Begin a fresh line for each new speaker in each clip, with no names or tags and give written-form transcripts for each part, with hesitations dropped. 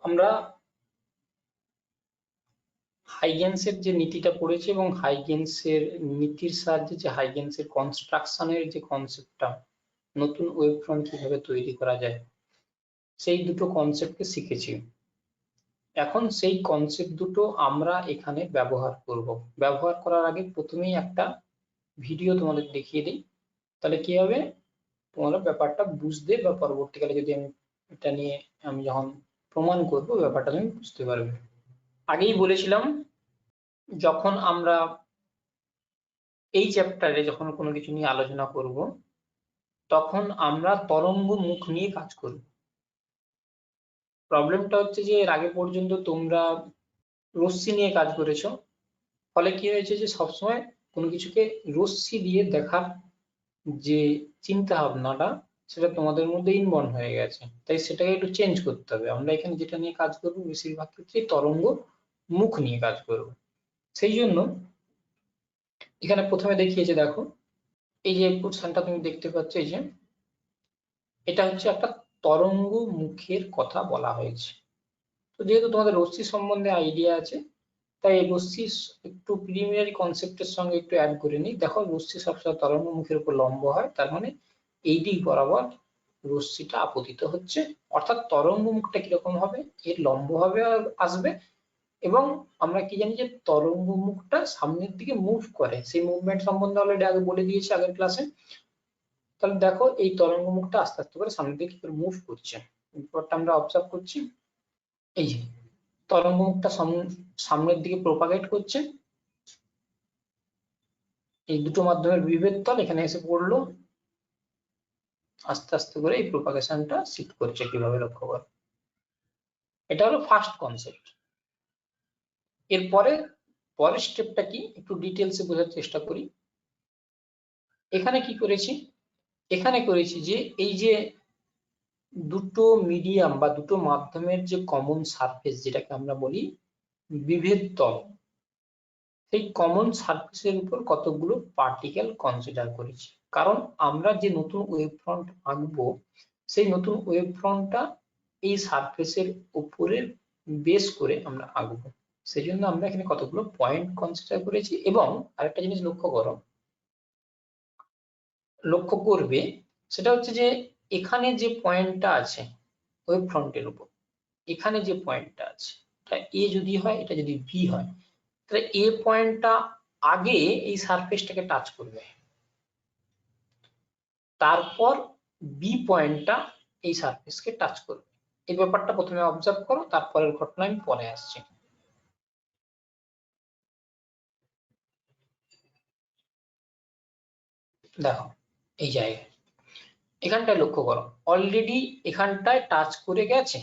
আমরা হাইগেন্সের যে নীতিটা পড়েছি এবং হাইগেন্সের নীতির সাহায্যে যে হাইগেন্সের কনস্ট্রাকশনের যে কনসেপ্টটা, নতুন ওয়েব ফ্রন্ট কিভাবে তৈরি করা যায়, সেই দুটো কনসেপ্টকে শিখেছি। এখন সেই কনসেপ্ট দুটো আমরা এখানে ব্যবহার করব। ব্যবহার করার আগে প্রথমেই একটা ভিডিও তোমাদের দেখিয়ে দিই, তাহলে কি হবে, তোমরা ব্যাপারটা বুঝতে বা পরবর্তীকালে যদি আমি এটা নিয়ে আমি যখন প্রমাণ করব ব্যাপারটা তুমি বুঝতে পারবে। আগেই বলেছিলাম, যখন আমরা এই চ্যাপ্টারে যখন কোনো কিছু নিয়ে আলোচনা করব, তখন আমরা তরঙ্গ মুখ নিয়ে কাজ করব। প্রবলেমটা হচ্ছে যে এর আগে পর্যন্ত তোমরা রশ্মি নিয়ে কাজ করেছো, ফলে কি হয়েছে যে সবসময় কোনো কিছুকে রশ্মি দিয়ে দেখার যে চিন্তা ভাবনাটা, সেটা তোমাদের মধ্যে ইনবর্ন হয়ে গেছে। তাই সেটাকে একটু চেঞ্জ করতে হবে। আমরা এখানে যেটা নিয়ে কাজ করবো বেশিরভাগ ক্ষেত্রে তরঙ্গ মুখ নিয়ে কাজ করব। সেই জন্য এখানে প্রথমে দেখিয়েছে, দেখো এই যে পোর্শনটা তুমি দেখতে পাচ্ছ, এই যে এটা হচ্ছে একটা তরঙ্গ মুখের কথা বলা হয়েছে। তো যেহেতু তোমাদের রশ্মি সম্বন্ধে আইডিয়া আছে, তাই এই রশ্মি একটু প্রিলিমিনারি কনসেপ্টের সঙ্গে একটু অ্যাড করে নিই। দেখো রশ্মি সবসময় তরঙ্গ মুখের উপর লম্ব হয়, তার মানে এই দিক বরাবর রশ্মিটা আপতিত হচ্ছে, অর্থাৎ তরঙ্গ মুখটা কিরকম হবে, এর লম্ব ভাবে আসবে। এবং আমরা কি জানি যে তরঙ্গ মুখটা সামনের দিকে মুভ করে, সেই মুভমেন্ট সম্বন্ধে অলরেডি আগে বলে দিয়েছি আগের ক্লাসে। তাহলে দেখো এই তরঙ্গ মুখটা আস্তে আস্তে করে সামনের দিকে মুভ করছে, ব্যাপারটা আমরা অবজার্ভ করছি। এই যে তরঙ্গ মুখটা সামনের দিকে প্রোপাগেট করছে, এই দুটো মাধ্যমের বিভেদ তল এখানে এসে পড়লো, আস্তে আস্তে করে এই প্রোপাগেশনটা শিফট করছে, কিভাবে লক্ষ্য করো। এটা হলো ফার্স্ট কনসেপ্ট। এরপরে পরের স্টেপটা কি একটু ডিটেলসে বোঝার চেষ্টা করি। এখানে কি করেছি, এখানে করেছি যে এই যে দুটো মিডিয়াম বা দুটো মাধ্যমের যে কমন সারফেস, যেটাকে আমরা বলি বিভেদ তল, সেই কমন সারফেসের উপর কতগুলো পার্টিকেল কনসিডার করেছি। কারণ আমরা যে নতুন ওয়েভ ফ্রন্ট আঁকবো, সেই নতুন ওয়েভ ফ্রন্টটা এই সারফেসের উপরে বেস করে আমরা আঁকবো। সেই জন্য আমরা এখানে কতগুলো পয়েন্ট কনসিডার করেছি। এবং আরেকটা জিনিস লক্ষ্য করবে, সেটা হচ্ছে যে এখানে যে পয়েন্টটা আছে ওয়েভ ফ্রন্টের উপর, এখানে যে পয়েন্টটা আছে, এটা এ যদি হয়, এটা যদি বি হয়, তাহলে এ পয়েন্টটা আগে এই সারফেসটাকে টাচ করবে, তারপর বি পয়েন্টটা এই সারফেসকে টাচ করবে। এই ব্যাপারটা প্রথমে অবজার্ভ করো, তারপরের ঘটনা আমি পরে আসছি। দেখো এই জায়গায় এখানটায় লক্ষ্য করো, অলরেডি এখানটায় টাচ করে গেছে,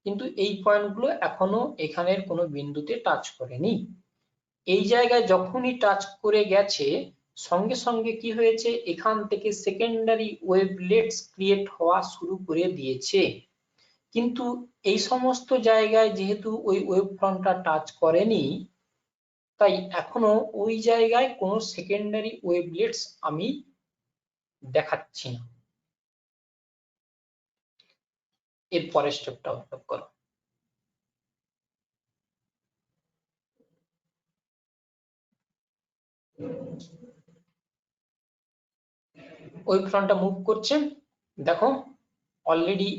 কিন্তু এই পয়েন্টগুলো এখনো এখানের কোনো বিন্দুতে টাচ করেনি। এই জায়গায় যখনই টাচ করে গেছে, সঙ্গে সঙ্গে কি হয়েছে, এখান থেকে সেকেন্ডারি ওয়েভলেটস ক্রিয়েট হওয়া শুরু করে দিয়েছে। কিন্তু এই সমস্ত জায়গায় যেহেতু ওই ওয়েভ ফ্রন্টটা টাচ করেনি, তাই এখনো ওই জায়গায় কোনো সেকেন্ডারি ওয়েভলেটস আমি দেখাচ্ছি না। এর পরের স্টেপটা অবজার্ভ করো। ওয়েভ ফ্রন্টটা মুভ করছে, দেখো অলরেডি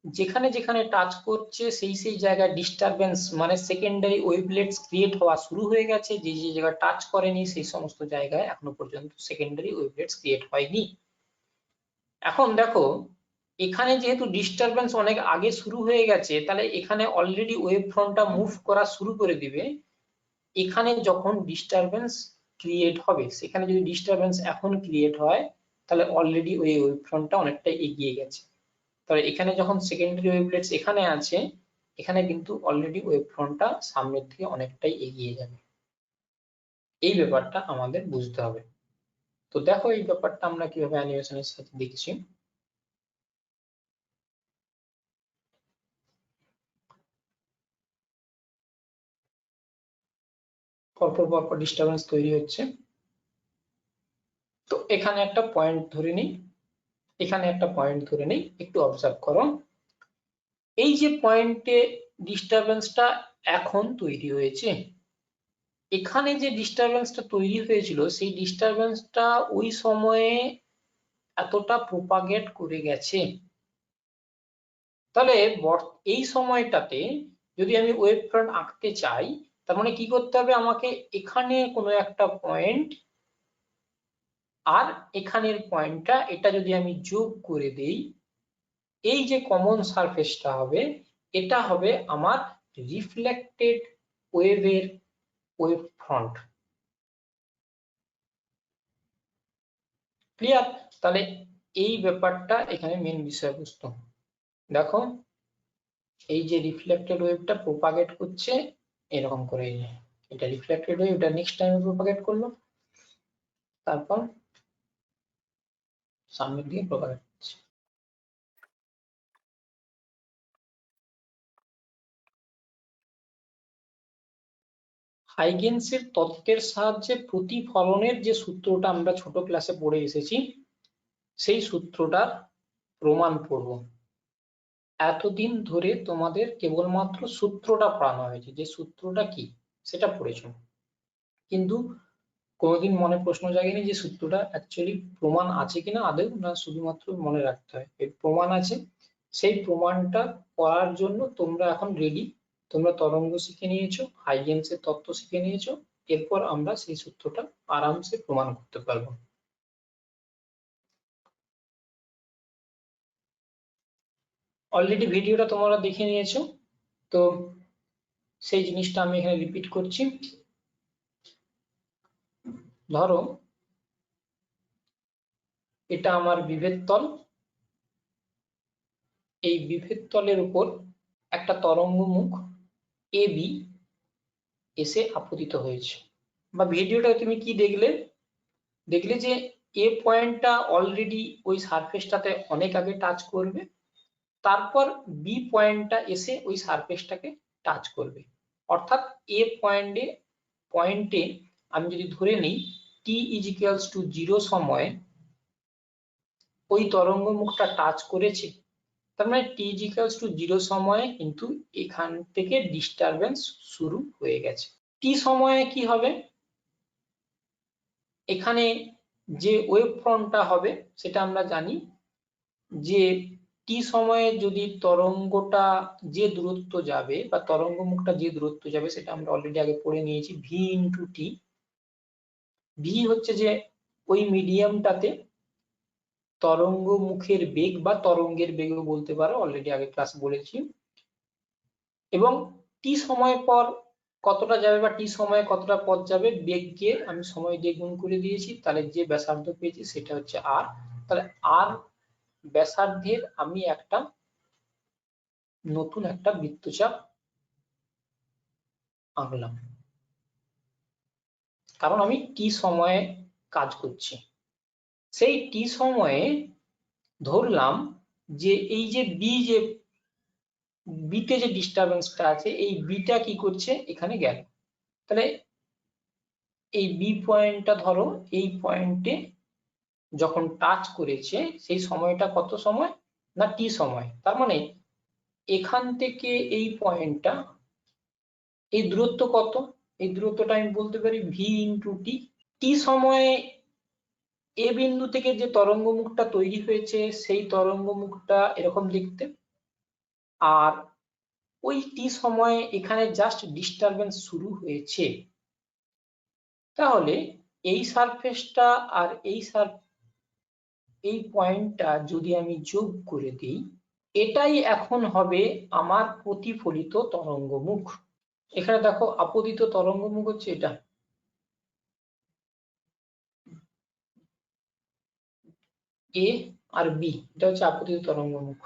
যেখানে যেখানে টাচ করছে সেই সেই জায়গায় ডিস্টারবেন্স মানে সেকেন্ডারি ওয়েভলেটস ক্রিয়েট হওয়া শুরু হয়ে গেছে। যে যে জায়গায় টাচ করেনি সেই সমস্ত জায়গায় এখনো পর্যন্ত সেকেন্ডারি ওয়েভলেটস ক্রিয়েট হয়নি। এখন দেখো এখানে যেহেতু ডিস্টারবেন্স অনেক আগে শুরু হয়ে গেছে, তাহলে এখানে অলরেডি ওয়েভ ফ্রন্টটা মুভ করা শুরু করে দিবে। এখানে যখন ডিস্টারবেন্স ক্রিয়েট হবে, সেখানে যদি ডিস্টারবেন্স এখন ক্রিয়েট হয়, তাহলে অলরেডি ওই ওয়েভ ফ্রন্টটা অনেকটা এগিয়ে গেছে। তবে এখানে যখন সেকেন্ডারি ওয়েভলেটস এখানে আছে, এখানে কিন্তু অলরেডি ওয়েভ ফ্রন্টটা সামনের থেকে অনেকটাই এগিয়ে যাবে। এই ব্যাপারটা আমাদের বুঝতে হবে। তো দেখো এই ব্যাপারটা আমরা কিভাবে অ্যানিমেশনের সাথে দেখছি। পরপর পরপর ডিস্টারবেন্স তৈরি হচ্ছে। তো এখানে একটা পয়েন্ট ধরে নিই, এখানে একটা পয়েন্ট ধরে নিই, একটু অবজার্ভ করো। এই যে পয়েন্টে ডিস্টারবেন্সটা এখন তৈরি হয়েছে, এখানে যে ডিস্টারবেন্সটা তৈরি হয়েছিল সেই ডিস্টারবেন্সটা ওই সময়ে এতটা প্রোপাগেট করে গেছে। তাহলে এই সময়টাতে যদি আমি ওয়েভ ফ্রন্ট আঁকতে চাই, তার মানে কি করতে হবে, আমাকে এখানে কোনো একটা পয়েন্ট আর এখানের পয়েন্টটা, এটা যদি আমি যোগ করে দেই, এই যে কমন সারফেসটা হবে, এটা হবে আমার রিফ্লেক্টেড ওয়েভের ওয়েভ ফ্রন্ট। ক্লিয়ার? তাহলে এই ব্যাপারটা এখানে মেন বিষয়বস্তু। দেখো এই যে রিফ্লেক্টেড ওয়েভটা প্রোপাগেট করছে এরকম করে, এটা রিফ্লেক্টেড ওয়েভ, এটা নেক্সট টাইমে প্রোপাগেট করলো, তারপর সামনের দিকে প্রোপাগেট করছে। হাইগেন্সের তত্ত্বের সাহায্যে প্রতিফলনের যে সূত্রটা আমরা ছোট ক্লাসে পড়ে এসেছি, সেই সূত্রটার প্রমাণ পড়ব। এতদিন ধরে তোমাদের কেবলমাত্র সূত্রটা পড়ানো হয়েছে, যে সূত্রটা কি সেটা পড়েছো, কিন্তু কোনোদিন মনে প্রশ্ন জাগেনি যে সূত্রটা অ্যাকচুয়ালি প্রমাণ আছে কিনা আদৌ, না শুধুমাত্র মনে রাখতে হয়। এর প্রমাণ আছে, সেই প্রমাণটা করার জন্য তোমরা এখন রেডি। তোমরা তরঙ্গ শিখে নিয়েছো, হাইগেন্সের তত্ত্ব শিখে নিয়েছো, এরপর আমরা সেই সূত্রটা আরামসে প্রমাণ করতে পারবো। অলরেডি ভিডিওটা তোমরা দেখে নিয়েছো, তো সেই জিনিসটা আমি এখানে রিপিট করছি। ধরো এটা আমার বিভেদ তল, এই বিভেদ তলের উপর একটা তরঙ্গ মুখ এ বি এসে আপতিত হয়েছে। বা ভিডিওটা তুমি কি দেখলে, দেখলে যে এ পয়েন্টটা অলরেডি ওই সারফেসটাতে অনেক আগে টাচ করবে, তারপর বি পয়েন্টটা এসে ওই সারফেসটাকে টাচ করবে। অর্থাৎ এ পয়েন্টে আমি যদি ধরে নিই টি ইজ ইকুয়ালস টু 0 সময়ে ওই তরঙ্গ মুখটা টাচ করেছে, তার মানে টি ইজ ইকুয়ালস টু 0 সময়ে কিন্তু এখান থেকে ডিস্টারবেন্স শুরু হয়ে গেছে। টি সময়ে কি হবে, এখানে যে ওয়েভ ফ্রন্টটা হবে সেটা আমরা জানি যে টি সময়ে যদি তরঙ্গটা যে দূরত্ব যাবে বা তরঙ্গ মুখটা যে দূরত্ব যাবে সেটা আমরা অলরেডি আগে পড়ে নিয়েছি, ভি ইন্টু টি। ভি হচ্ছে যে ওই মিডিয়ামটাতে তরঙ্গ মুখের বেগ বা তরঙ্গের বেগও বলতে পারো, অলরেডি আগে ক্লাস বলেছি। এবং টি সময় পর কতটা যাবে বা টি সময়ে কতটা পথ যাবে বেগকে আমি সময় দিয়ে গুণ করে দিয়েছি, তাহলে যে ব্যাসার্ধ পেয়েছি সেটা হচ্ছে আর। তাহলে আর ব্যাসার্ধের আমি একটা নতুন একটা বৃত্তচাপ আঁকলাম, কারণ আমি টি সময়ে কাজ করছি। সেই টি সময়ে ধরলাম যে এই যে বিতে যে ডিস্টারবেন্সটা আছে, এই বিটা কি করছে এখানে গেল। তাহলে এই বি পয়েন্টটা ধরো এই পয়েন্টে যখন টাচ করেছে সেই সময়টা কত সময়, না টি সময়। তার মানে এখান থেকে এই পয়েন্টটা, এই দূরত্ব কত, এই দূরত্বটা আমি বলতে পারি ভি ইন্টু টি। টি সময়ে এ বিন্দু থেকে যে তরঙ্গ মুখটা তৈরি হয়েছে সেই তরঙ্গ মুখটা এরকম দেখতে, আর ওই টি সময়ে এখানে জাস্ট ডিস্টারবেন্স শুরু হয়েছে। তাহলে এই সারফেসটা আর এই পয়েন্টটা যদি আমি যোগ করে দিই, এটাই এখন হবে আমার প্রতিফলিত তরঙ্গ মুখ। এখানে দেখো আপতিত তরঙ্গ মুখ হচ্ছে এটা, এ আর বি, এটা হচ্ছে আপতিত তরঙ্গ মুখ।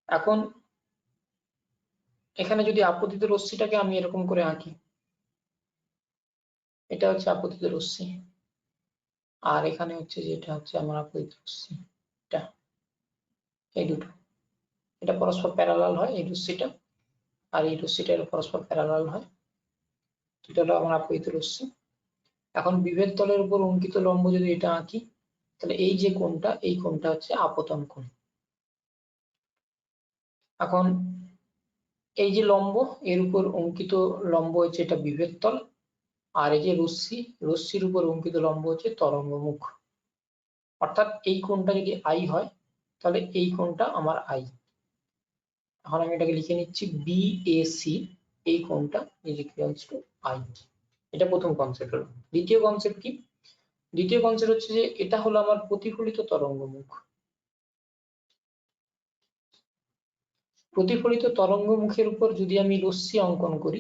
এখন এখানে যদি আপতিত রশ্মিটাকে আমি এরকম করে আঁকি, এটা হচ্ছে আপতিত রশ্মি, আর এখানে হচ্ছে যে এটা হচ্ছে আমার আপতিত রশ্মি, এটা এই দুটো, এটা পরস্পর প্যারালাল হয়, এই রশ্মিটা আর এই রশ্মিটা পরস্পর প্যারালাল হয়, এটা হলো আমার আপতিত রশ্মি। এখন বিভেদ তলের উপর অঙ্কিত লম্ব যদি এটা আঁকি, তাহলে এই যে কোণটা, এই কোণটা হচ্ছে আপতন কোণ। এখন এই যে লম্ব, এর উপর অঙ্কিত লম্ব হচ্ছে এটা বিভেদ তল, আর এই যে রশ্মির উপর অঙ্কিত লম্ব হচ্ছে তরঙ্গ মুখ। অর্থাৎ এই কোণটা যদি আই হয় তাহলে এই কোণটা আমার আই। এখন আমি এটাকে লিখে নিচ্ছি বিএসি, এই কোণটা ইজ ইকুয়ালস টু আই। এটা প্রথম কনসেপ্ট হলো। দ্বিতীয় কনসেপ্ট কি? দ্বিতীয় কনসেপ্ট হচ্ছে যে এটা হলো আমার প্রতিফলিত তরঙ্গ মুখ। প্রতিফলিত তরঙ্গ মুখের উপর যদি আমি রশ্মি অঙ্কন করি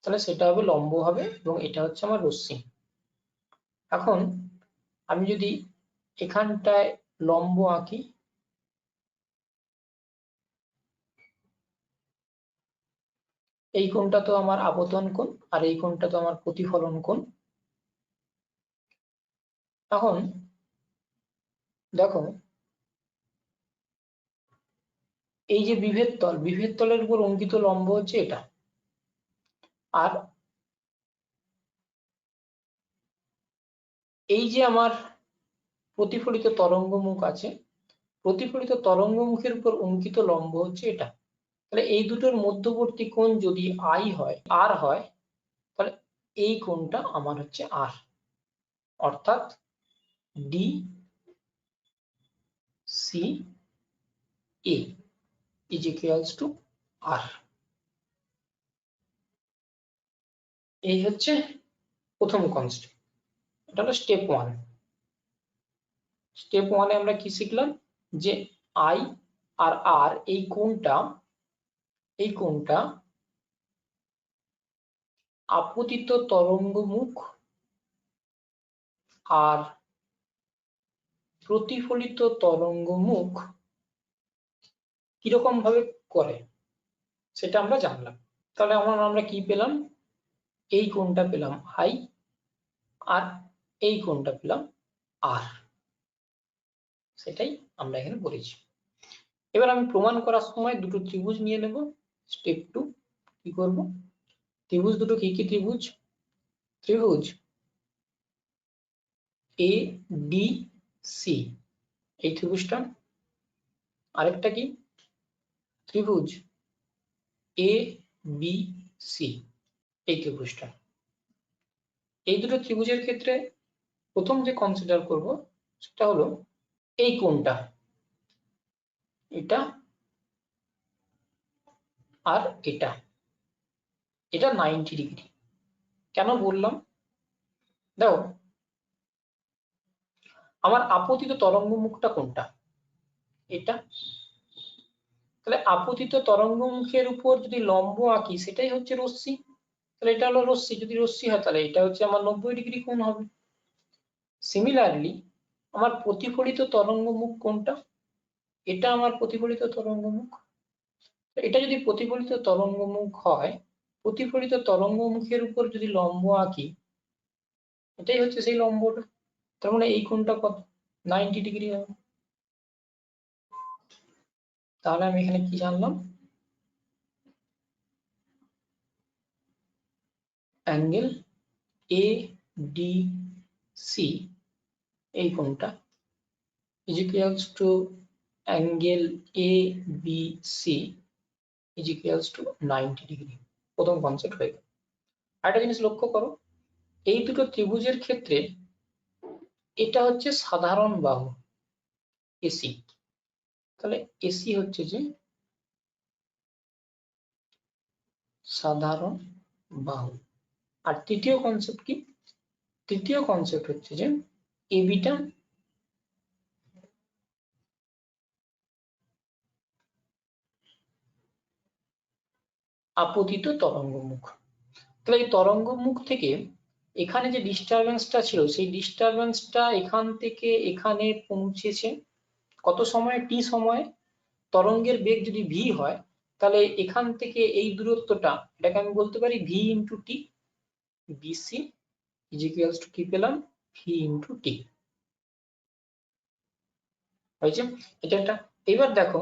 তাহলে সেটা হবে লম্ব হবে, এবং এটা হচ্ছে আমার রশ্মি। এখন আমি যদি এখানটায় লম্ব আঁকি, এই কোণটা তো আমার আপতন কোণ আর এই কোণটা তো আমার প্রতিফলন কোণ। এখন দেখো এই যে বিভেদ তলের উপর অঙ্কিত লম্ব হচ্ছে এটা, আর এই যে আমার প্রতিফলিত তরঙ্গ মুখ আছে, প্রতিফলিত তরঙ্গ মুখের উপর অঙ্কিত লম্ব হচ্ছে এটা। তাহলে এই দুটোর মধ্যবর্তী কোণ যদি আই হয়, আর হয়, তাহলে এই কোণটা আমার হচ্ছে আর, অর্থাৎ D C A is equals to R. এই হচ্ছে প্রথম কনস্ট্যান্ট, এটা হলো স্টেপ ওয়ান। স্টেপ ওয়ানে আমরা কি শিখলাম? যে আই আর আর এই কোণটা আপতিত তরঙ্গ মুখ আর প্রতিফলিত তরঙ্গ মুখ কিরকম ভাবে করে সেটা আমরা জানলাম। তাহলে আমরা কি পেলাম? এই কোণটা পেলাম আই, আর এই কোণটা পেলাম আর, সেটাই আমরা এখানে বলেছি। এবার আমি প্রমাণ করার সময় দুটো ত্রিভুজ নিয়ে নেব। স্টেপ টু কি করব? ত্রিভুজ দুটো কি কি ত্রিভুজ? ত্রিভুজ এ ডি সি, এই ত্রিভুজটা। আরেকটা কি? ত্রিভুজ এ বি সি, এই ত্রিভুজটা। এই দুটো ত্রিভুজের ক্ষেত্রে প্রথম যে কনসিডার করব সেটা হলো এই কোণটা, এটা আর এটা 90 ডিগ্রি। কেন বললাম? দেখো আমার আপতিত তরঙ্গ মুখটা কোনটা? এটা। তাহলে আপতিত তরঙ্গ মুখের উপর যদি লম্ব আঁকি সেটাই হচ্ছে রশ্মি, তাহলে এটা হলো রশ্মি। যদি রশ্মি হয় তাহলে এটা হচ্ছে আমার 90 ডিগ্রি কোণ হবে। সিমিলারলি আমার প্রতিফলিত তরঙ্গ মুখ কোনটা? এটা আমার প্রতিফলিত তরঙ্গ মুখ। এটা যদি প্রতিফলিত তরঙ্গ মুখ হয়, প্রতিফলিত তরঙ্গ মুখের উপর যদি লম্ব আঁকি এটাই হচ্ছে সেই লম্বটা। তার মানে এই কোণটা কত? 90 ডিগ্রি হবে। তাহলে আমি এখানে কি জানলাম? অ্যাঙ্গেল এ ডি সি, এই কোণটা is equals to angle A B C is equals to 90 degree. প্রথম কনসেপ্ট হয়ে গেল। আরেকটা জিনিস লক্ষ্য করো, এই দুটো ত্রিভুজের ক্ষেত্রে এটা হচ্ছে সাধারণ বাহু এসি। তাহলে এসি হচ্ছে যে সাধারণ বাহু। আর তৃতীয় কনসেপ্ট কি? তৃতীয় কনসেপ্ট হচ্ছে যে এবিটা আপতিত তরঙ্গ মুখ। তাহলে এই তরঙ্গ মুখ থেকে এখানে যে ডিস্টারবেন্সটা ছিল সেই ডিস্টারবেন্সটা এখান থেকে এখানে পৌঁছেছে কত সময়? টি সময়। তরঙ্গের বেগ যদি ভি হয় তাহলে এখান থেকে এই দূরত্বটা, এটাকে আমি বলতে পারি V into T. BC is equals to কি পেলাম? ভি ইন্টু টি হয়েছে। এটা একটা। এবার দেখো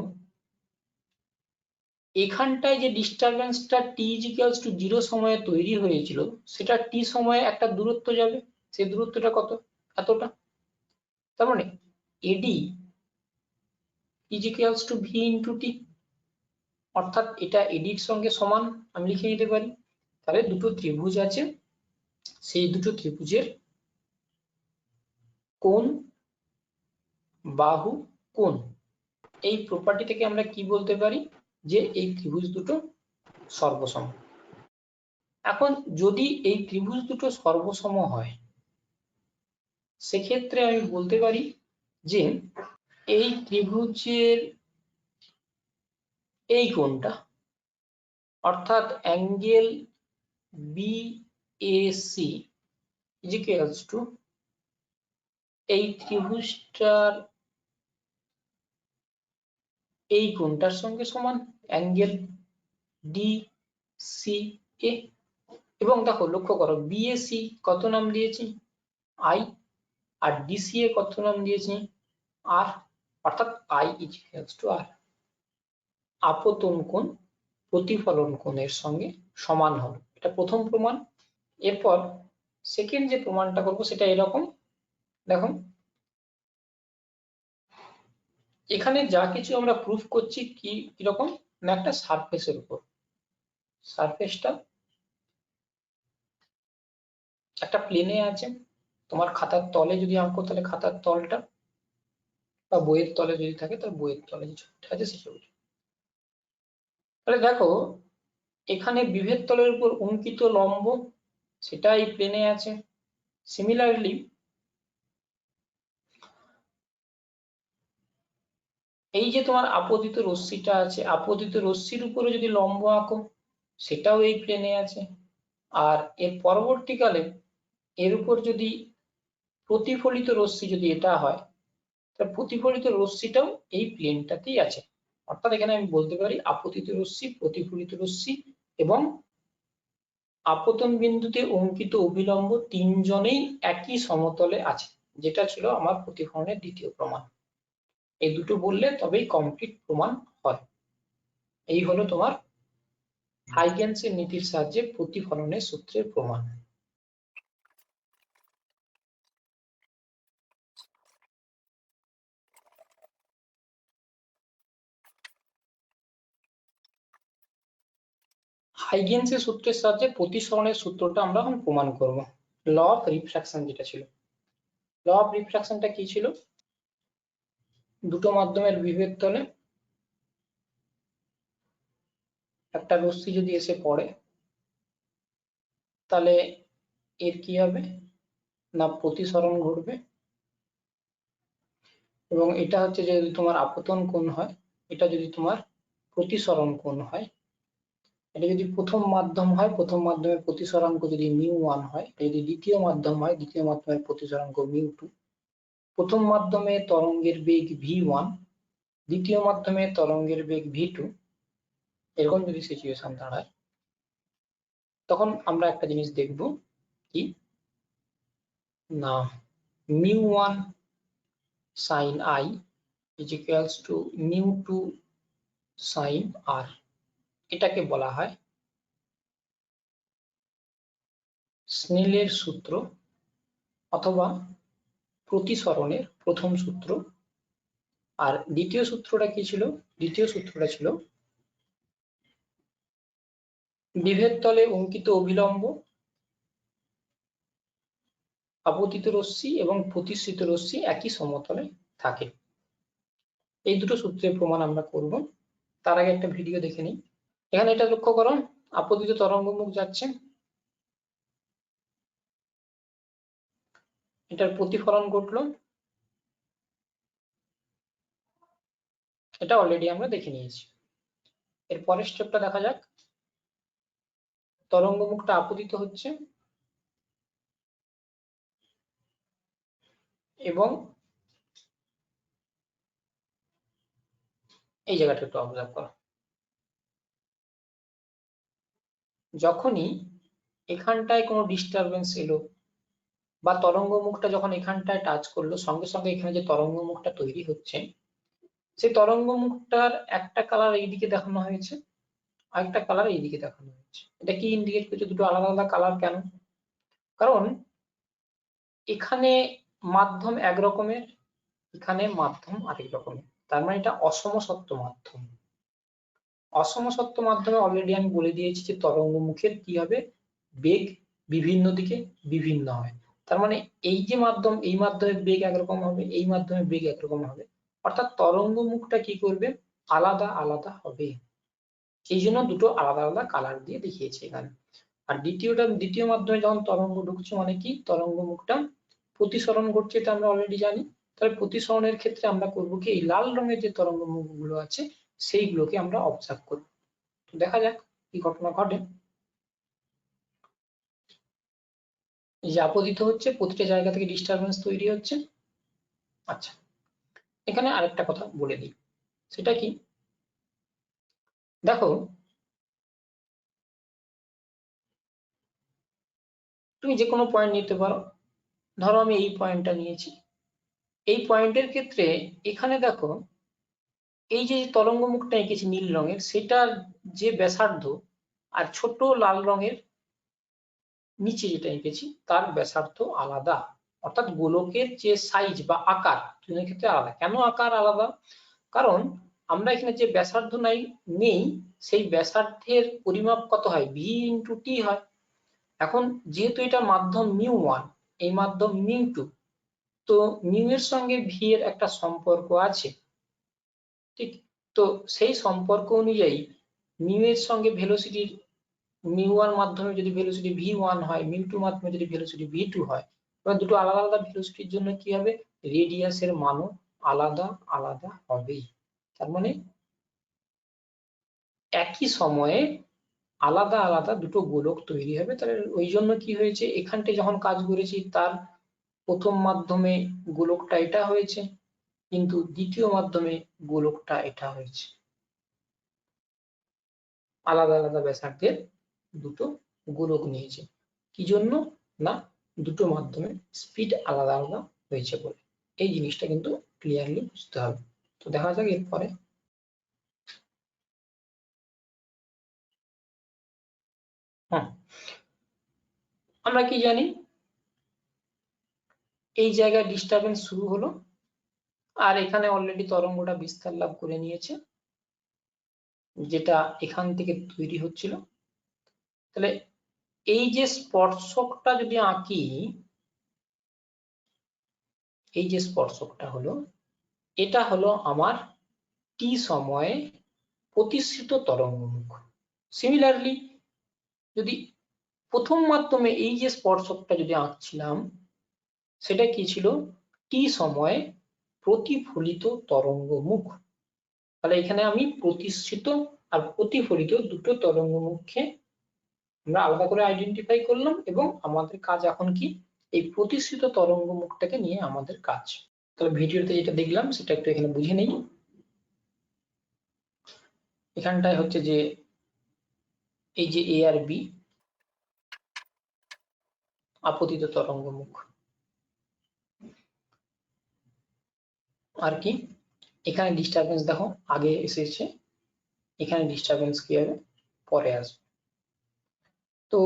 এখানটায় যে ডিস্টারবেন্সটা টি ইজ ইকুয়ালস টু 0 সময়ে তৈরি হয়েছিল সেটা টি সময়ে একটা দূরত্ব যাবে। সেই দূরত্বটা কত? এতটা। তার মানে AD is equals to V into T, অর্থাৎ এটা এডির সঙ্গে সমান আমি লিখে নিতে পারি। তাহলে দুটো ত্রিভুজ আছে, সেই দুটো ত্রিভুজের কোণ বাহু কোণ, এই প্রপার্টি থেকে আমরা কি বলতে পারি যে এই ত্রিভুজ দুটো সর্বসম। এখন যদি এই ত্রিভুজ দুটো সর্বসম হয় সেক্ষেত্রে আমি বলতে পারি যে এই ত্রিভুজের এই কোণটা অর্থাৎ angle BAC is equals to এই ত্রিভুজটার এই কোণটার সঙ্গে সমান অ্যাঙ্গেল ডিসিএ। এবং দেখো লক্ষ্য করো বিএসি কত নাম দিয়েছি আই, আর ডিসিএ কত নাম দিয়েছি আর, অর্থাৎ আই ইজ ইকুয়ালস টু আর। আপতন কোণ প্রতিফলন কোণের সঙ্গে সমান হবে, এটা প্রথম প্রমাণ। এরপর সেকেন্ড যে প্রমাণটা করব সেটা এরকম, দেখো এখানে যা কিছু আমরা প্রুফ করছি কি কিরকম না, একটা সারফেসের উপর, সারফেসটা একটা প্লেনে আছে। তোমার খাতার তলে যদি আঁকো তাহলে খাতার তলটা, বা বইয়ের তলে যদি থাকে তাহলে বইয়ের তলে যে ছবিটা আছে সেই ছবিটা। তাহলে দেখো এখানে বিভেদ তলের উপর অঙ্কিত লম্ব সেটা এই প্লেনে আছে। সিমিলারলি এই যে তোমার আপতিত রশ্মিটা আছে, আপতিত রশ্মির উপরে যদি লম্ব আঁকো সেটাও এই প্লেনে আছে। আর এর পরবর্তীকালে এর উপর যদি প্রতিফলিত রশ্মি যদি এটা হয়, তাহলে প্রতিফলিত রশ্মিটাও এই প্লেনটাতেই আছে। অর্থাৎ এখানে আমি বলতে পারি আপতিত রশ্মি, প্রতিফলিত রশ্মি এবং আপতন বিন্দুতে অঙ্কিত অভিলম্ব তিনজনেই একই সমতলে আছে, যেটা ছিল আমার প্রতিফলনের দ্বিতীয় প্রমাণ। এই দুটো বললে তবেই কমপ্লিট প্রমাণ হয়। এই হলো তোমার হাইগেন্সের নীতির সাহায্যে প্রতিফলনের সূত্রের প্রমাণ। হাইগেন্সের সূত্রের সাহায্যে প্রতিসরণের সূত্রটা আমরা এখন প্রমাণ করব। ল অফ রিফ্রাকশন যেটা ছিল, ল অফ রিফ্রাকশনটা কি ছিল, দুটো মাধ্যমের বিভেদ তলে একটা রশ্মি যদি এসে পড়ে তাহলে এর কি হবে না প্রতিসরণ ঘটবে, এবং এটা হচ্ছে যে যদি তোমার আপতন কোণ হয়, এটা যদি তোমার প্রতিসরণ কোণ হয়, এটা যদি প্রথম মাধ্যম হয় প্রথম মাধ্যমের প্রতিসরাঙ্ক যদি μ1 হয়, এটা যদি দ্বিতীয় মাধ্যম হয় দ্বিতীয় মাধ্যমের প্রতিসরাঙ্ক μ2, প্রথম মাধ্যমে তরঙ্গের বেগ v1, দ্বিতীয় মাধ্যমে তরঙ্গের বেগ v2, এরকম যদি সিচুয়েশন দাঁড়ায় তখন আমরা একটা জিনিস দেখব কি না μ1 sin i is equals to μ2 sin r, এটাকে বলা হয় স্নেলের সূত্র অথবা প্রতিসরণের প্রথম সূত্র। আর দ্বিতীয় সূত্রটা কি ছিল, দ্বিতীয় সূত্রটা ছিল বিভেদ তলে অঙ্কিত অভিলম্ব আপতিত রশ্মি এবং প্রতিসৃত রশ্মি একই সমতলে থাকে। এই দুটো সূত্রের প্রমাণ আমরা করব। তার আগে একটা ভিডিও দেখে নিই। এখানে এটা লক্ষ্য করো, আপতিত তরঙ্গমুখ যাচ্ছে, এটার প্রতিফলন ঘটলো, এটা অলরেডি আমরা দেখে নিয়েছি। এর পরের স্টেপটা দেখা যাক। তরঙ্গমুখটা আপতিত হচ্ছে এবং এই জায়গাটা একটু অবজার্ভ করো, যখনই এখানটায় কোনো ডিস্টারবেন্স এলো বা তরঙ্গমুখটা যখন এখানটায় টাচ করলো সঙ্গে সঙ্গে এখানে যে তরঙ্গমুখটা তৈরি হচ্ছে সেই তরঙ্গমুখটার একটা কালার এইদিকে দেখানো হয়েছে, আরেকটা কালার এইদিকে দেখানো হয়েছে। এটা কি ইন্ডিকেট করছে দুটো আলাদা আলাদা কালার কেন? কারণ এখানে মাধ্যম এক রকমের, এখানে মাধ্যম আরেক রকমের। তার মানে এটা অসমসত্ব মাধ্যম। অসমসত্ব মাধ্যমে অলরেডি আমি বলে দিয়েছি যে তরঙ্গ মুখের কি হবে, বেগ বিভিন্ন দিকে বিভিন্ন হয়। তার মানে এই যে মাধ্যম, এই মাধ্যমে বেগ একরকম হবে, এই মাধ্যমে বেগ একরকম হবে, অর্থাৎ তরঙ্গ মুখটা কি করবে, আলাদা আলাদা হবে। এই জন্য দুটো আলাদা আলাদা কালার দিয়ে দেখিয়েছি এখানে। আর দ্বিতীয় মাধ্যমে যখন তরঙ্গ ঢুকছে মানে কি, তরঙ্গ মুখটা প্রতিসরণ ঘটছে, এটা আমরা অলরেডি জানি। তাহলে প্রতিসরণের ক্ষেত্রে আমরা করব কি, এই লাল রঙের যে তরঙ্গ মুখগুলো আছে সেইগুলোকে আমরা অবজার্ভ করব। তো দেখা যাক কি ঘটনা ঘটে। এই যে আপতিত হচ্ছে, প্রতিটা জায়গা থেকে ডিস্টারবেন্স তৈরি হচ্ছে। আচ্ছা, এখানে আরেকটা কথা বলে দিই, সেটা কি, দেখো তুমি যে কোনো পয়েন্ট নিতে পারো, ধরো আমি এই পয়েন্টটা নিয়েছি। এই পয়েন্টের ক্ষেত্রে এখানে দেখো এই যে তরঙ্গ মুখটা এঁকেছি নীল রঙের, সেটার যে ব্যাসার্ধ আর ছোট লাল রঙের নিচে যেটা এঁকেছি তার ব্যাসার্ধ আলাদা। অর্থাৎ গোলকের যে সাইজ বা আকার দুজনের ক্ষেত্রে আলাদা। কেন আকার আলাদা? কারণ আমরা এখানে যে ব্যাসার্ধ নেই, সেই ব্যাসার্ধের পরিমাপ কত হয়, ভি ইন্টু টি হয়। এখন যেহেতু এটা মাধ্যম মিউ1, এই মাধ্যম মিউ2, তো মিউ এর সঙ্গে ভি এর একটা সম্পর্ক আছে, ঠিক? তো সেই সম্পর্ক অনুযায়ী মিউ এর সঙ্গে ভেলোসিটির, মিউ1 মাধ্যমে যদি ভেলোসিটি ভি1 হয়, মিউ2 মাধ্যমে যদি ভেলোসিটি ভি2 হয়, তবে দুটো আলাদা আলাদা ভেলোসিটির জন্য কি হবে, রেডিয়াসের মানও আলাদা আলাদা হবে। তার মানে একই সময়ে আলাদা আলাদা দুটো গোলক তৈরি হবে। তাহলে ওই জন্য কি হয়েছে, এখানটায় যখন কাজ করেছি তার প্রথম মাধ্যমে গোলকটা এটা হয়েছে, কিন্তু দ্বিতীয় মাধ্যমে গোলকটা এটা হয়েছে। আলাদা আলাদা ব্যাসার্ধের দুটো গোলক নিয়েছে। কি জন্য না, দুটো মাধ্যমে স্পিড আলাদা আলাদা হয়েছে বলে। এই জিনিসটা কিন্তু ক্লিয়ারলি বুঝতে হবে। তো দেখা যাক এরপরে। হ্যাঁ, আমরা কি জানি, এই জায়গায় ডিস্টারবেন্স শুরু হলো আর এখানে অলরেডি তরঙ্গটা বিস্তার লাভ করে নিয়েছে, যেটা এখান থেকে তৈরি হচ্ছিল। তাহলে এই যে স্পর্শকটা যদি আঁকি, এই যে স্পর্শকটা হলো, এটা হলো আমার টি সময়ে প্রতিসৃত তরঙ্গমুখ। সিমিলারলি যদি প্রথম মাধ্যমে এই যে স্পর্শকটা যদি আঁকছিলাম, সেটা কি ছিল, টি সময়ে প্রতিফলিত তরঙ্গমুখ। তাহলে এখানে আমি প্রতিসৃত আর প্রতিফলিত দুটো তরঙ্গমুখকে আমরা আলাদা করে আইডেন্টিফাই করলাম, এবং আমাদের কাজ এখন কি, এই প্রতিসৃত তরঙ্গমুখটাকে নিয়ে আমাদের কাজ। তাহলে ভিডিওতে যেটা দেখলাম সেটা একটু এখানে বুঝে নেই। এখানটায় হচ্ছে যে এই যে এ আর বি আপতিত তরঙ্গমুখ, আর কি এখানে ডিস্টারবেন্স দেখো আগে এসেছে, এখানে ডিস্টারবেন্স কি হবে, পরে আসবে। তো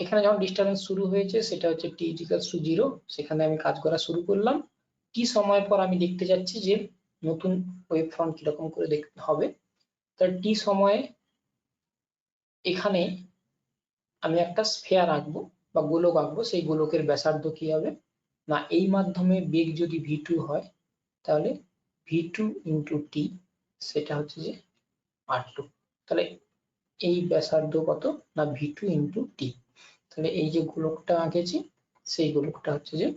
এখানে যখন ডিস্টারবেন্স শুরু হয়েছে সেটা হচ্ছে টি ইকুয়ালস টু 0, সেখানে আমি কাজ করা শুরু করলাম। কি সময় পর আমি দেখতে যাচ্ছি যে নতুন ওয়েভ ফ্রন্ট কিরকম করে দেখতে হবে। তার টি সময়ে এখানে আমি একটা স্ফেয়ার আঁকবো বা গোলক আঁকবো, সেই গোলকের ব্যাসার্ধ কি হবে না, এই মাধ্যমে বেগ যদি v2 হয় তাহলে v2 ইন্টু টি, সেটা হচ্ছে যে r2। তাহলে এই ব্যাসার্ধ কত না, v2 ইন্টু টি। তাহলে এই যে গোলকটা আঁকেছি সেই গোলকটা হচ্ছে যে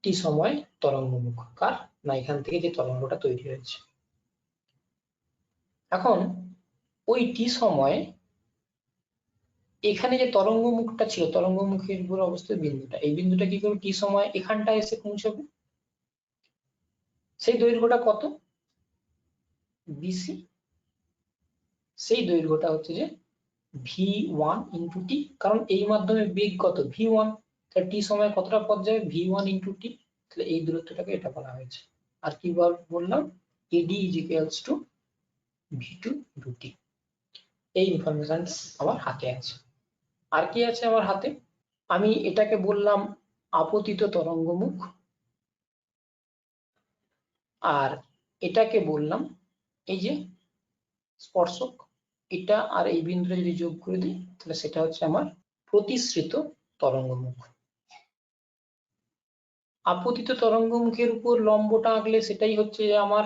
টি সময় তরঙ্গমুখ, কার না, এখান থেকে যে তরঙ্গটা তৈরি হয়েছে। এখন ওই টি সময়ে এখানে যে তরঙ্গমুখটা ছিল, তরঙ্গমুখের উপর অবস্থিত বিন্দুটা, এই বিন্দুটা কি করবে, টি সময় এখানটা এসে পৌঁছবে। সেই দৈর্ঘ্যটা কত, বিসি। সেই দৈর্ঘ্যটা হচ্ছে যে v1 ইন্টু টি, কারণ এই মাধ্যমে বেগ কত, v1। তাহলে টি সময় কতটা পথ যাবে, v1 ইন্টু টি। তাহলে এই দূরত্বটাকে এটা বলা হয়েছে। আর কি বললাম, AD is equals to v2 into T. এই ইনফরমেশন আমার হাতে আছে। আর কি আছে আমার হাতে, আমি এটাকে বললাম আপতিত তরঙ্গমুখ, আর এটাকে বললাম এই যে স্পর্শক, এটা আর এই বিন্দুটা যদি যোগ করে দিই তাহলে সেটা হচ্ছে আমার প্রতিসৃত তরঙ্গমুখ। আপতিত তরঙ্গমুখের উপর লম্বটা আঁকলে সেটাই হচ্ছে আমার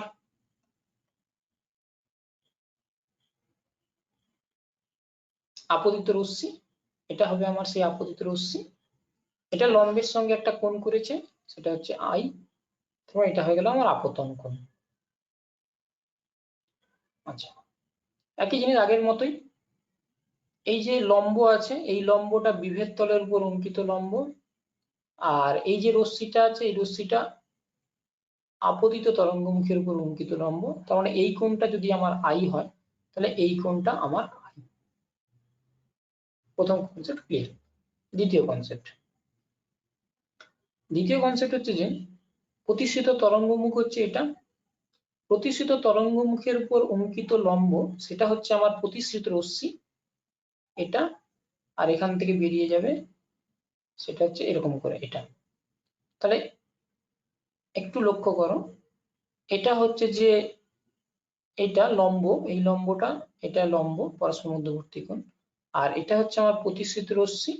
আপতিত রশ্মি, এটা হবে আমার সেই আপতিত রশ্মি। এটা লম্বের সঙ্গে একটা কোণ করেছে, সেটা হচ্ছে আই, তো এটা হয়ে গেল আমার আপতন কোণ। আচ্ছা, একই জিনিস আগের মতোই, এই যে লম্ব আছে এই লম্বটা বিভেদ তলের উপর অঙ্কিত লম্ব, আর এই যে রশ্মিটা আছে এই রশ্মিটা আপতিত তরঙ্গমুখের উপর অঙ্কিত লম্ব। তার মানে এই কোণটা যদি আমার আই হয় তাহলে এই কোণটা আমার আই। প্রথম কনসেপ্ট ক্লিয়ার। দ্বিতীয় কনসেপ্ট হচ্ছে যে প্রতিসৃত তরঙ্গমুখ হচ্ছে এটা, প্রতিসৃত তরঙ্গমুখের উপর অঙ্কিত লম্ব সেটা হচ্ছে আমার প্রতিসৃত রশ্মি, এটা আর এখান থেকে বেরিয়ে যাবে সেটা হচ্ছে এরকম করে এটা। তাহলে একটু লক্ষ্য করো, এটা হচ্ছে যে এটা লম্ব, এই লম্বটা এটা লম্ব পরস্পর মধ্যবর্তী কোণ, আর এটা হচ্ছে আমার প্রতিসৃত রশ্মি,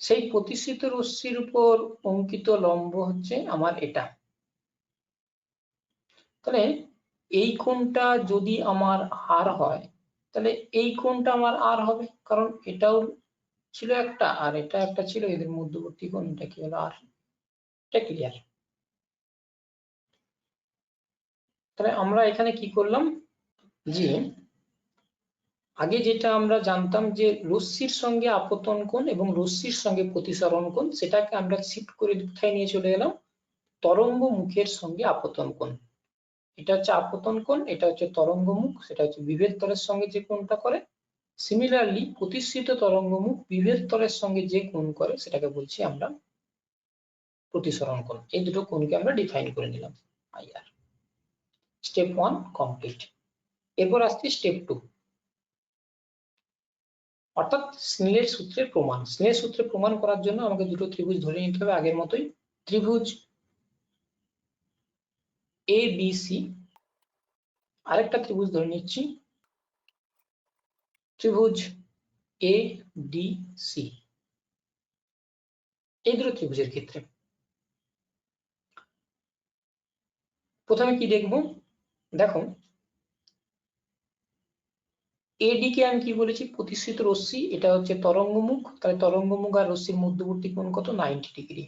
সেই প্রতিসৃত রশ্মির উপর অঙ্কিত লম্ব হচ্ছে আমার এটা। তাহলে এই কোণটা যদি আমার আর হয় তাহলে এই কোণটা আমার আর হবে, কারণ এটাও ছিল একটা আর এটা একটা ছিল, এদের মধ্যবর্তী কোণ, এটা কি হলো আর। এটা ক্লিয়ার? তাহলে আমরা এখানে কি করলাম যে আগে যেটা আমরা জানতাম যে রশ্মির সঙ্গে আপতন কোণ এবং রশ্মির সঙ্গে প্রতিসরণ কোণ, সেটাকে আমরা শিফট করে কোথায় নিয়ে চলে গেলাম, তরঙ্গ মুখের সঙ্গে আপতন কোণ। এটা হচ্ছে আপতন কোণ, এটা হচ্ছে তরঙ্গ মুখ, সেটা হচ্ছে বিভেদ তলের সঙ্গে যে কোণটা করে। সিমিলারলি প্রতিসৃত তরঙ্গমুখ বিভেদ তলের সঙ্গে যে কোণ করে সেটাকে বলছি আমরা প্রতিসরণ কোণ। এই দুটো কোণকে আমরা ডিফাইন করে নিলাম আইআর। Step 1 complete. এরপর আসছে স্টেপ 2, অর্থাৎ স্নেলের সূত্রের প্রমাণ। স্নেলের সূত্রে প্রমাণ করার জন্য আমাকে দুটো ত্রিভুজ ধরে নিতে হবে আগের মতোই। ত্রিভুজ এ বি সি, আরেকটা ত্রিভুজ ধরে নিচ্ছি ত্রিভুজ এ ডি সি। এই দুটো ত্রিভুজের ক্ষেত্রে প্রথমে কি দেখব, দেখো এডি কে আমি কি বলেছি, প্রতিসৃত রশ্মি, এটা হচ্ছে তরঙ্গমুখ, তাহলে তরঙ্গমুখ আর রশ্মির মধ্যবর্তী কোণ কত, 90 ডিগ্রি,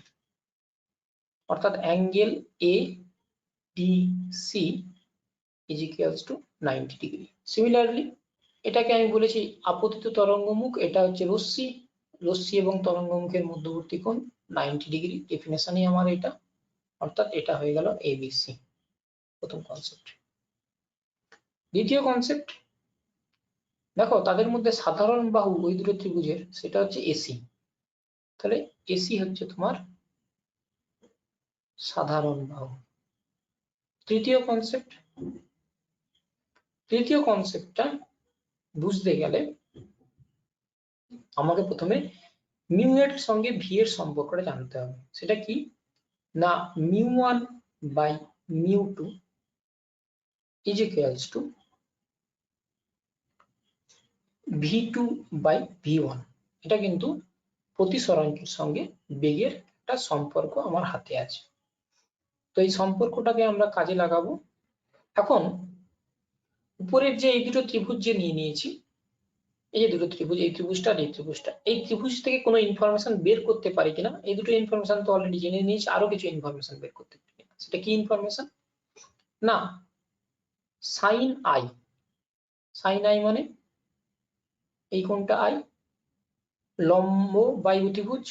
অর্থাৎ angle A D C is equals to 90 degree. Similarly এটাকে আমি বলেছি আপতিত তরঙ্গমুখ, এটা হচ্ছে রশ্মি, রশ্মি এবং তরঙ্গমুখের মধ্যবর্তী কোণ 90 ডিগ্রি, ডেফিনেশনই আমার এটা, অর্থাৎ এটা হয়ে গেল এবিসি, প্রথম কনসেপ্ট। দ্বিতীয় কনসেপ্ট, দেখো তাদের মধ্যে সাধারণ বাহু ওই দুটো ত্রিভুজের সেটা হচ্ছে এসি, তাহলে এসি হচ্ছে তোমার সাধারণ বাহু। তৃতীয় কনসেপ্টটা বুঝতে গেলে আমাকে প্রথমে মিউ এর সঙ্গে ভি এর সম্পর্কটা জানতে হবে। সেটা কি না, μ1 by μ2 is equals to v2 by v1। এটা কিন্তু প্রতিসরাঙ্কের সঙ্গে বেগের একটা সম্পর্ক আমার হাতে আছে, তো এই সম্পর্কটাকে আমরা কাজে লাগাবো। এখন উপরের যে এই দুটো ত্রিভুজ যে নিয়ে নিয়েছি, এই যে দুটো ত্রিভুজ, এই ত্রিভুজটা আর এই ত্রিভুজটা, এই ত্রিভুজ থেকে কোনো ইনফরমেশন বের করতে পারি কিনা, এই দুটো ইনফরমেশন তো অলরেডি জেনে নিয়েছি, আরো কিছু ইনফরমেশন বের করতে পারি কিনা। সেটা কি ইনফরমেশন না, সাইন আই, সাইন আই মানে এই কোণটা আই, লম্ব বাই অতিভুজ,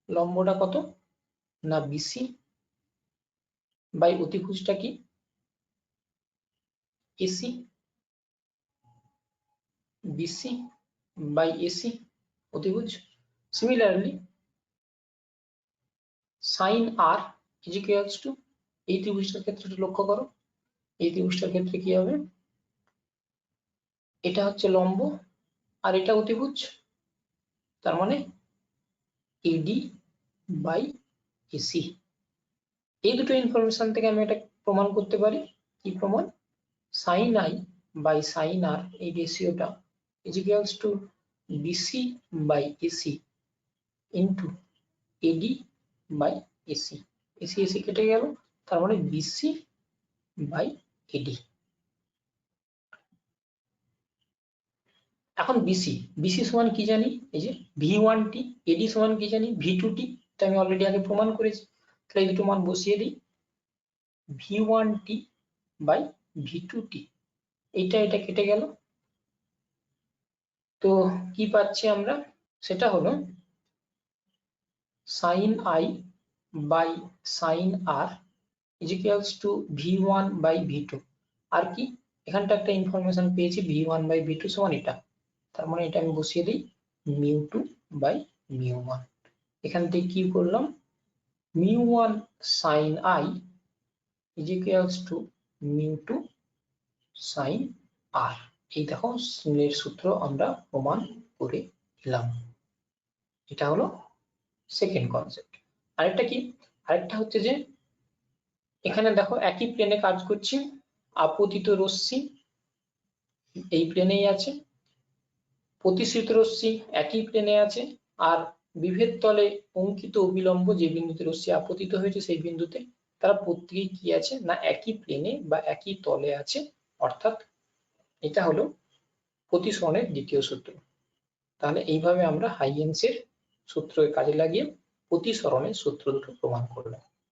লম্বটা কত না বিসি, বাই অতিভুজটা কি এসি, বিসি বাই এসি অতিভুজ। Similarly sine R is equals to, এই ত্রিভুজটার ক্ষেত্রে লক্ষ্য করো, এই ত্রিভুজটার ক্ষেত্রে কি হবে, এটা হচ্ছে লম্ব আর এটা অতিভুজ, তার মানে এডি বাই এসি। এই দুটো ইনফরমেশন থেকে আমি এটা প্রমাণ করতে পারি। কি প্রমাণ? Sine I by sine R, এই রেশিওটা is equals to BC by AC into AD by AC. AC AC কেটে গেল, তার মানে বিসি বাই এডি। এখন বিসি বিসি সমান কি জানি? এই যে V1T, এডি সমান কি জানি? V2T। এটা আমি অলরেডি আগে প্রমাণ করেছি। তাহলে এই দুটো মান বসিয়ে দিই, V1T বাই V2T। এটা কেটে গেল, তো কি পাচ্ছি আমরা? সেটা হলো sine I by sine R is equals to V1 by V2। আর কি এখানটা একটা ইনফরমেশন পেয়েছি, V1 বাই V2 সমান এটা, তার মানে এটা আমি বসিয়ে দিই μ2 বাই μ1। এখান থেকে কি করলাম? μ1 sin i is equals to μ2 sin r। এই দেখো স্নেলের সূত্র আমরা প্রমাণ করে দিলাম। এটা হলো সেকেন্ড কনসেপ্ট। আরেকটা কি? আরেকটা হচ্ছে যে এখানে দেখো একই প্লেনে কাজ করছি, আপতিত রশ্মি এই প্লেনেই আছে, প্রতিসৃত রশ্মি একই প্লেনে আছে, আর বিভেদ তলে অঙ্কিত অবিলম্ব যে বিন্দুতে রশ্মি আপতিত হয়েছে সেই বিন্দুতে তারা প্রত্যেকেই কি আছে না একই প্লেনে বা একই তলে আছে। অর্থাৎ এটা হলো প্রতিসরণের দ্বিতীয় সূত্র। তাহলে এইভাবে আমরা হাইগেনস এর সূত্রকে কাজে লাগিয়ে প্রতিসরণের সূত্র দুটো প্রমাণ করলাম।